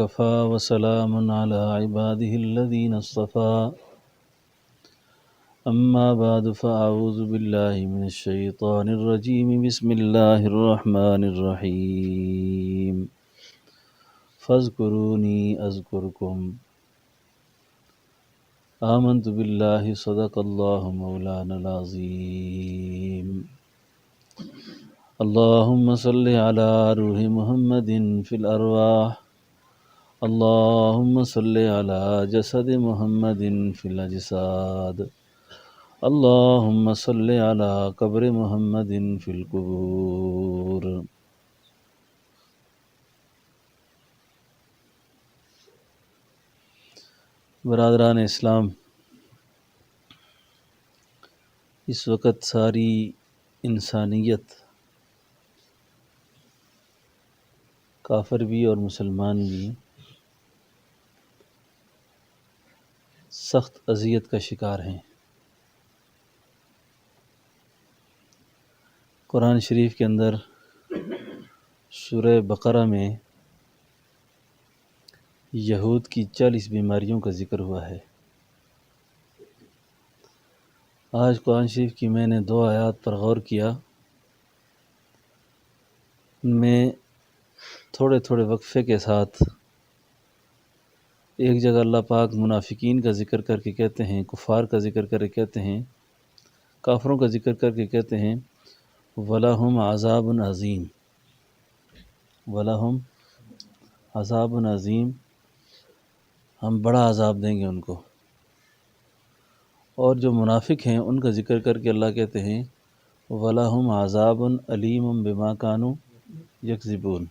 كفى وسلام على عباده الذين اصطفى أما بعد فأعوذ بالله من الشيطان الرجيم بسم الله الرحمن الرحيم فاذكروني أذكركم آمنت بالله صدق الله مولانا العظيم اللهم صل على روح محمد في الأرواح اللهم صل على جسد محمد في الأجساد اللهم صل على قبر محمد في القبور برادران اسلام، اس وقت ساری انسانیت، کافر بھی اور مسلمان بھی، سخت اذیت کا شکار ہیں۔ قرآن شریف کے اندر سورہ بقرہ میں یہود کی 40 بیماریوں کا ذکر ہوا ہے۔ آج قرآن شریف کی میں نے 2 آیات پر غور کیا۔ میں تھوڑے تھوڑے وقفے کے ساتھ ایک جگہ اللہ پاک منافقین کا ذکر کر کے کہتے ہیں، کفار کا ذکر کر کے کہتے ہیں، کافروں کا ذکر کر کے کہتے ہیں وَلَهُمْ عَذَابٌ عَظِيمٌ، وَلَهُمْ عَذَابٌ عَظِيمٌ، ہم بڑا عذاب دیں گے ان کو۔ اور جو منافق ہیں ان کا ذکر کر کے اللہ کہتے ہیں وَلَهُمْ عَذَابٌ أَلِيمٌ بِمَا كَانُوا يَكْذِبُونَ۔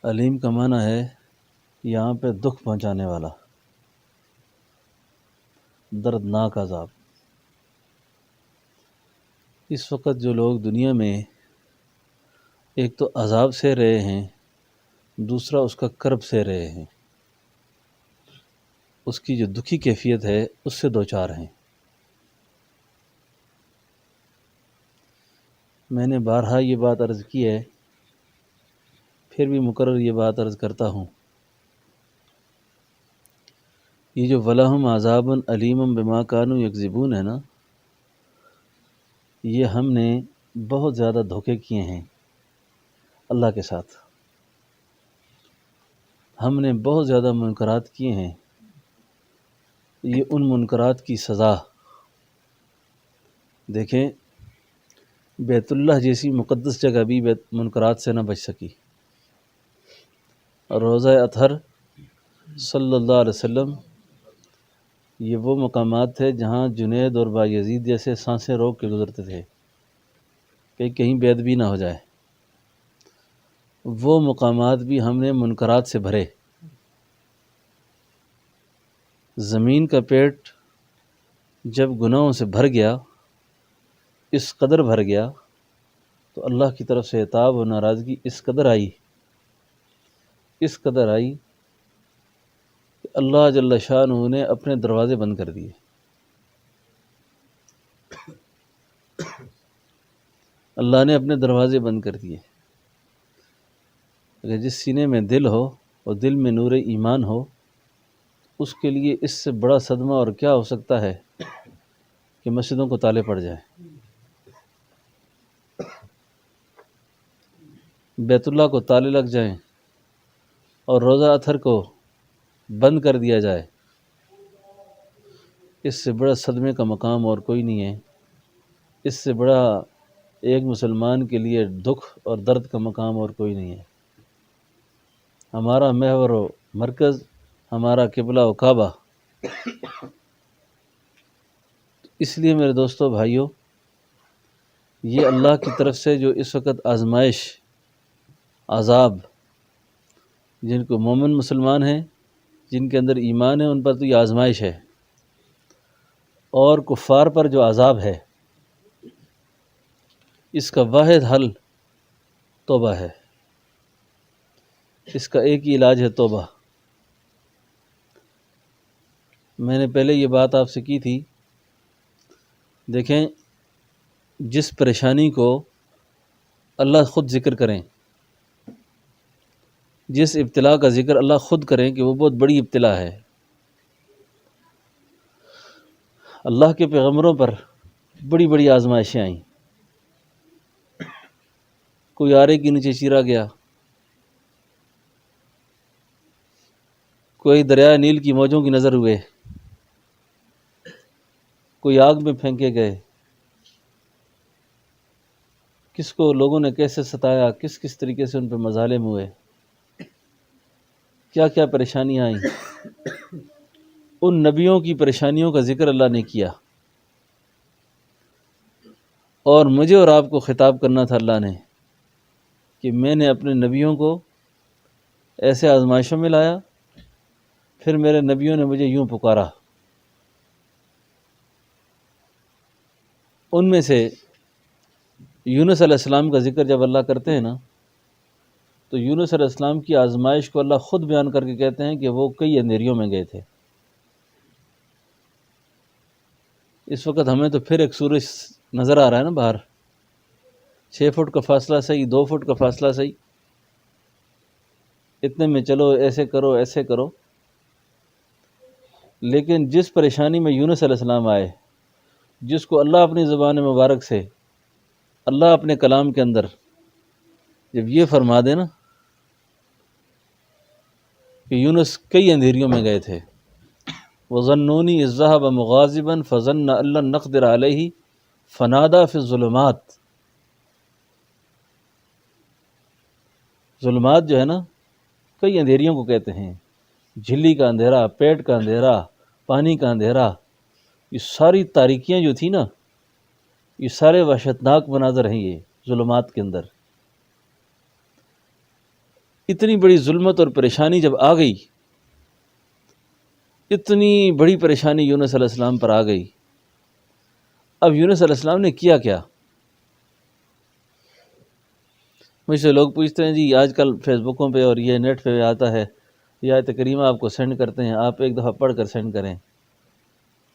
علیم کا معنی ہے یہاں پہ دکھ پہنچانے والا، دردناک عذاب۔ اس وقت جو لوگ دنیا میں ایک تو عذاب سہ رہے ہیں، دوسرا اس کا کرب سہ رہے ہیں، اس کی جو دکھی کیفیت ہے اس سے دوچار ہیں۔ میں نے بارہا یہ بات عرض کی ہے، پھر بھی مکرر یہ بات عرض کرتا ہوں، یہ جو وَلَهُمْ عَذَابٌ أَلِيمٌ بِمَا كَانُوا يَكْذِبُونَ ہے نا، یہ ہم نے بہت زیادہ دھوکے کیے ہیں اللہ کے ساتھ، ہم نے بہت زیادہ منکرات کیے ہیں۔ یہ ان منکرات کی سزا، دیکھیں بیت اللہ جیسی مقدس جگہ بھی منکرات سے نہ بچ سکی، اور روضہ اطہر صلی اللہ علیہ وسلم، یہ وہ مقامات تھے جہاں جنید اور بایزید جیسے سانسیں روک کے گزرتے تھے کہ کہیں بے ادبی نہ ہو جائے۔ وہ مقامات بھی ہم نے منکرات سے بھرے۔ زمین کا پیٹ جب گناہوں سے بھر گیا، اس قدر بھر گیا، تو اللہ کی طرف سے عتاب و ناراضگی اس قدر آئی کہ اللہ جل شانہ نے اپنے دروازے بند کر دیے۔ اللہ نے اپنے دروازے بند کر دیے۔ اگر جس سینے میں دل ہو اور دل میں نور ایمان ہو، اس کے لیے اس سے بڑا صدمہ اور کیا ہو سکتا ہے کہ مسجدوں کو تالے پڑ جائیں، بیت اللہ کو تالے لگ جائیں اور روضہ اطہر کو بند کر دیا جائے۔ اس سے بڑا صدمے کا مقام اور کوئی نہیں ہے، اس سے بڑا ایک مسلمان کے لیے دکھ اور درد کا مقام اور کوئی نہیں ہے۔ ہمارا محور و مرکز، ہمارا قبلہ و کعبہ۔ اس لیے میرے دوستو بھائیو، یہ اللہ کی طرف سے جو اس وقت آزمائش، عذاب، جن کو مومن مسلمان ہیں، جن کے اندر ایمان ہے، ان پر تو یہ آزمائش ہے، اور کفار پر جو عذاب ہے، اس کا واحد حل توبہ ہے، اس کا ایک ہی علاج ہے توبہ۔ میں نے پہلے یہ بات آپ سے کی تھی، دیکھیں جس پریشانی کو اللہ خود ذکر کریں، جس ابتلا کا ذکر اللہ خود کریں کہ وہ بہت بڑی ابتلا ہے۔ اللہ کے پیغمبروں پر بڑی بڑی آزمائشیں آئیں، کوئی آرے کے نیچے چیرا گیا، کوئی دریائے نیل کی موجوں کی نظر ہوئے، کوئی آگ میں پھینکے گئے، کس کو لوگوں نے کیسے ستایا، کس کس طریقے سے ان پہ مظالم ہوئے، کیا کیا پریشانیاں آئیں۔ ان نبیوں کی پریشانیوں کا ذکر اللہ نے کیا، اور مجھے اور آپ کو خطاب کرنا تھا اللہ نے کہ میں نے اپنے نبیوں کو ایسے آزمائشوں میں لایا، پھر میرے نبیوں نے مجھے یوں پکارا۔ ان میں سے یونس علیہ السلام کا ذکر جب اللہ کرتے ہیں نا، تو یونس علیہ السلام کی آزمائش کو اللہ خود بیان کر کے کہتے ہیں کہ وہ کئی اندھیریوں میں گئے تھے۔ اس وقت ہمیں تو پھر ایک سورج نظر آ رہا ہے نا باہر، 6 فٹ کا فاصلہ صحیح، 2 فٹ کا فاصلہ صحیح، اتنے میں چلو، ایسے کرو ایسے کرو۔ لیکن جس پریشانی میں یونس علیہ السلام آئے، جس کو اللہ اپنی زبان مبارک سے، اللہ اپنے کلام کے اندر جب یہ فرما دے نا کہ یونس کئی اندھیریوں میں گئے تھے، وَظَنُّونِي إِذ ذَهَبَ مُغَاضِبًا فَظَنَّ أَن لَّن نَّقْدِرَ عَلَيْهِ فَنَادَىٰ فِي الظُّلُمَاتِ۔ ظلمات جو ہے نا، کئی اندھیریوں کو کہتے ہیں، جھلی کا اندھیرا، پیٹ کا اندھیرا، پانی کا اندھیرا، یہ ساری تاریکیاں جو تھی نا، یہ سارے وحشتناک مناظر ہیں یہ ظلمات کے اندر۔ اتنی بڑی ظلمت اور پریشانی جب آ گئی، اتنی بڑی پریشانی یونس علیہ السلام پر آ گئی، اب یونس علیہ السلام نے کیا کیا؟ مجھ سے لوگ پوچھتے ہیں جی آج کل فیس بکوں پہ اور یہ نیٹ پہ آتا ہے، یہ آیت کریمہ آپ کو سینڈ کرتے ہیں، آپ ایک دفعہ پڑھ کر سینڈ کریں،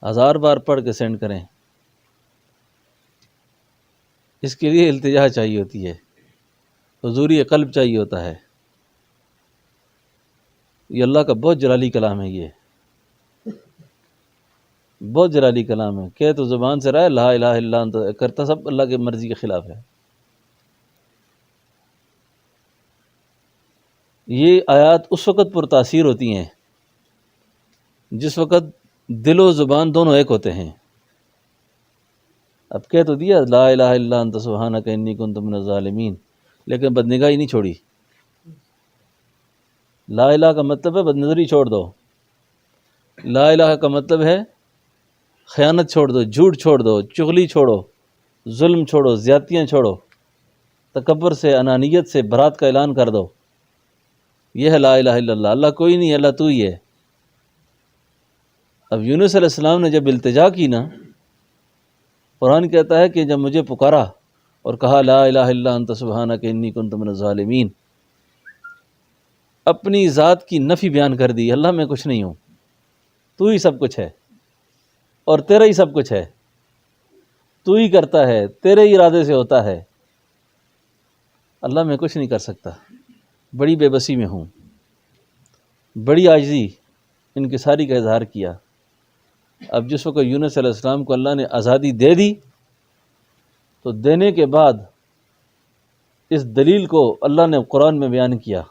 1000 بار پڑھ کے سینڈ کریں۔ اس کے لیے التجا چاہیے ہوتی ہے، حضوری قلب چاہیے ہوتا ہے۔ یہ اللہ کا بہت جلالی کلام ہے، یہ بہت جلالی کلام ہے، کہ تو زبان سے رہا ہے لا الہ الا انت، کرتا سب اللہ کی مرضی کے خلاف ہے۔ یہ آیات اس وقت پر تاثیر ہوتی ہیں جس وقت دل و زبان دونوں ایک ہوتے ہیں۔ اب کہہ تو دیا لا الہ الا انت سبحانک انی کنت من الظالمین، لیکن بدنگاہی نہیں چھوڑی۔ لا الہ کا مطلب ہے بدنظری چھوڑ دو، لا الہ کا مطلب ہے خیانت چھوڑ دو، جھوٹ چھوڑ دو، چغلی چھوڑو، ظلم چھوڑو، زیادتیاں چھوڑو، تکبر سے، انانیت سے برات کا اعلان کر دو۔ یہ ہے لا الہ الا اللہ، اللہ کوئی نہیں، اللہ تو ہی ہے۔ اب یونس علیہ السلام نے جب التجا کی نا، قرآن کہتا ہے کہ جب مجھے پکارا اور کہا لا الہ الا انت سبحانک انی کنت من الظالمین، اپنی ذات کی نفی بیان کر دی، اللہ میں کچھ نہیں ہوں، تو ہی سب کچھ ہے اور تیرا ہی سب کچھ ہے، تو ہی کرتا ہے، تیرے ہی ارادے سے ہوتا ہے، اللہ میں کچھ نہیں کر سکتا، بڑی بے بسی میں ہوں، بڑی عاجزی انکساری کا اظہار کیا۔ اب جس وقت یونس علیہ السلام کو اللہ نے آزادی دے دی، تو دینے کے بعد اس دلیل کو اللہ نے قرآن میں بیان کیا،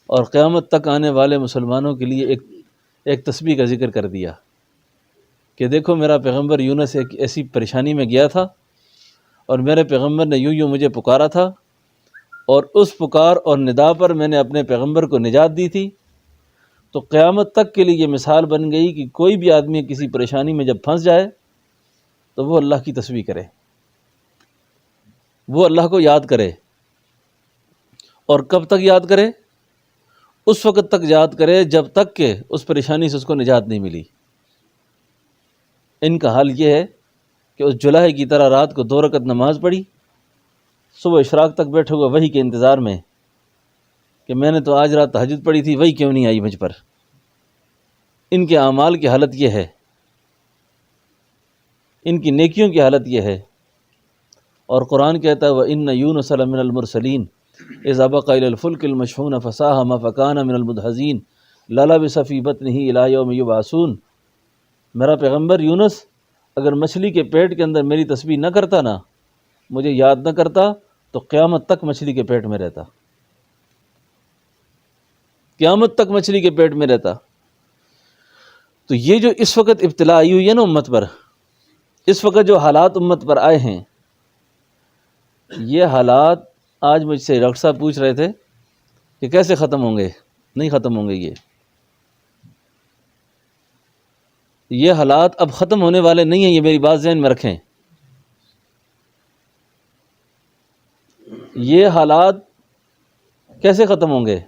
اور قیامت تک آنے والے مسلمانوں کے لیے ایک تسبیح کا ذکر کر دیا کہ دیکھو میرا پیغمبر یونس ایک ایسی پریشانی میں گیا تھا، اور میرے پیغمبر نے یوں مجھے پکارا تھا، اور اس پکار اور ندا پر میں نے اپنے پیغمبر کو نجات دی تھی۔ تو قیامت تک کے لیے یہ مثال بن گئی کہ کوئی بھی آدمی کسی پریشانی میں جب پھنس جائے تو وہ اللہ کی تسبیح کرے، وہ اللہ کو یاد کرے، اور کب تک یاد کرے؟ اس وقت تک یاد کرے جب تک کہ اس پریشانی سے اس کو نجات نہیں ملی۔ ان کا حال یہ ہے کہ اس جلائے کی طرح رات کو 2 رکعت نماز پڑھی، صبح اشراق تک بیٹھے ہوئے وحی کے انتظار میں کہ میں نے تو آج رات تہجد پڑھی تھی، وحی کیوں نہیں آئی مجھ پر۔ ان کے اعمال کی حالت یہ ہے، ان کی نیکیوں کی حالت یہ ہے، اور قرآن کہتا ہے وَإِنَّ يُونُسَ لَمِنَ الْمُرْسَلِينَ، اذا بقى الى الفلك المشحون فساهم فكان من المدحضين للبث في بطنه الى يوم يبعثون۔ میرا پیغمبر یونس اگر مچھلی کے پیٹ کے اندر میری تسبیح نہ کرتا نا، مجھے یاد نہ کرتا، تو قیامت تک مچھلی کے پیٹ میں رہتا، قیامت تک مچھلی کے پیٹ میں رہتا۔ تو یہ جو اس وقت ابتلا آئی ہوئی ہے نا امت پر، اس وقت جو حالات امت پر آئے ہیں، یہ حالات آج مجھ سے ڈاکٹر صاحب پوچھ رہے تھے کہ کیسے ختم ہوں گے؟ نہیں ختم ہوں گے۔ یہ حالات اب ختم ہونے والے نہیں ہیں، یہ میری بات ذہن میں رکھیں۔ یہ حالات کیسے ختم ہوں گے؟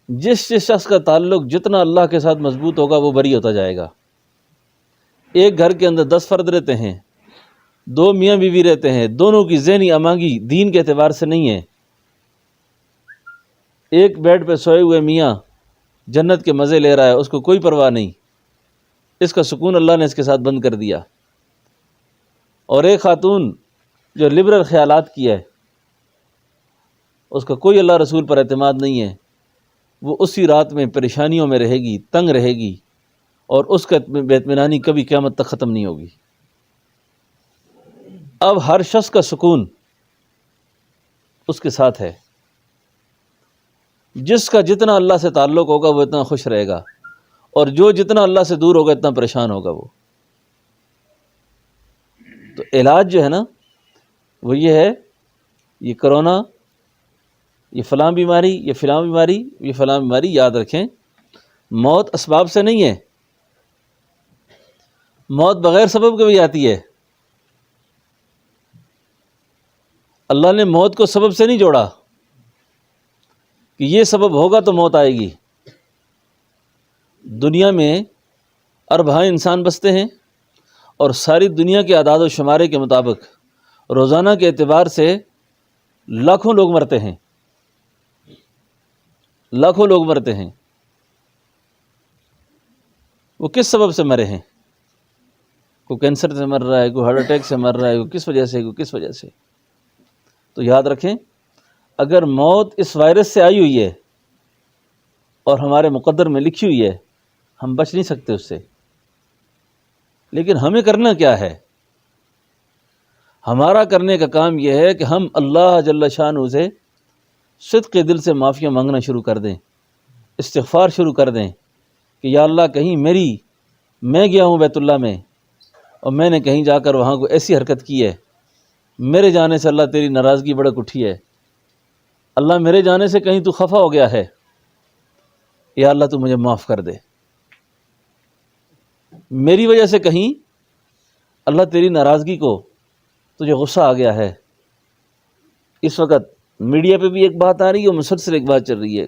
جس شخص کا تعلق جتنا اللہ کے ساتھ مضبوط ہوگا وہ بری ہوتا جائے گا۔ ایک گھر کے اندر 10 فرد رہتے ہیں، 2 میاں بیوی رہتے ہیں، دونوں کی ذہنی امانگی دین کے اعتبار سے نہیں ہے۔ ایک بیڈ پہ سوئے ہوئے میاں جنت کے مزے لے رہا ہے، اس کو کوئی پرواہ نہیں، اس کا سکون اللہ نے اس کے ساتھ بند کر دیا۔ اور ایک خاتون جو لبرل خیالات کی ہے، اس کا کوئی اللہ رسول پر اعتماد نہیں ہے، وہ اسی رات میں پریشانیوں میں رہے گی، تنگ رہے گی، اور اس کا بے اطمینانی کبھی قیامت تک ختم نہیں ہوگی۔ اب ہر شخص کا سکون اس کے ساتھ ہے، جس کا جتنا اللہ سے تعلق ہوگا وہ اتنا خوش رہے گا، اور جو جتنا اللہ سے دور ہوگا اتنا پریشان ہوگا وہ۔ تو علاج جو ہے نا وہ یہ ہے، یہ کرونا، یہ فلاں بیماری، یہ فلاں بیماری، یہ فلاں بیماری، یاد رکھیں موت اسباب سے نہیں ہے، موت بغیر سبب کے بھی آتی ہے۔ اللہ نے موت کو سبب سے نہیں جوڑا کہ یہ سبب ہوگا تو موت آئے گی۔ دنیا میں ارباں انسان بستے ہیں، اور ساری دنیا کے اعداد و شمارے کے مطابق روزانہ کے اعتبار سے لاکھوں لوگ مرتے ہیں، لاکھوں لوگ مرتے ہیں۔ وہ کس سبب سے مرے ہیں؟ کوئی کینسر سے مر رہا ہے، کوئی ہارٹ اٹیک سے مر رہا ہے، کوئی کس وجہ سے، کوئی کس وجہ سے۔ تو یاد رکھیں اگر موت اس وائرس سے آئی ہوئی ہے اور ہمارے مقدر میں لکھی ہوئی ہے، ہم بچ نہیں سکتے اس سے۔ لیکن ہمیں کرنا کیا ہے؟ ہمارا کرنے کا کام یہ ہے کہ ہم اللہ جل شانہ سے صدق دل سے معافیاں مانگنا شروع کر دیں، استغفار شروع کر دیں کہ یا اللہ کہیں میں گیا ہوں بیت اللہ میں، اور میں نے کہیں جا کر وہاں کو ایسی حرکت کی ہے، میرے جانے سے اللہ تیری ناراضگی بڑک اٹھی ہے، اللہ میرے جانے سے کہیں تو خفا ہو گیا ہے، یا اللہ تو مجھے معاف کر دے۔ میری وجہ سے کہیں اللہ تیری ناراضگی کو تجھے غصہ آ گیا ہے۔ اس وقت میڈیا پہ بھی ایک بات آ رہی ہے اور مسلسل ایک بات چل رہی ہے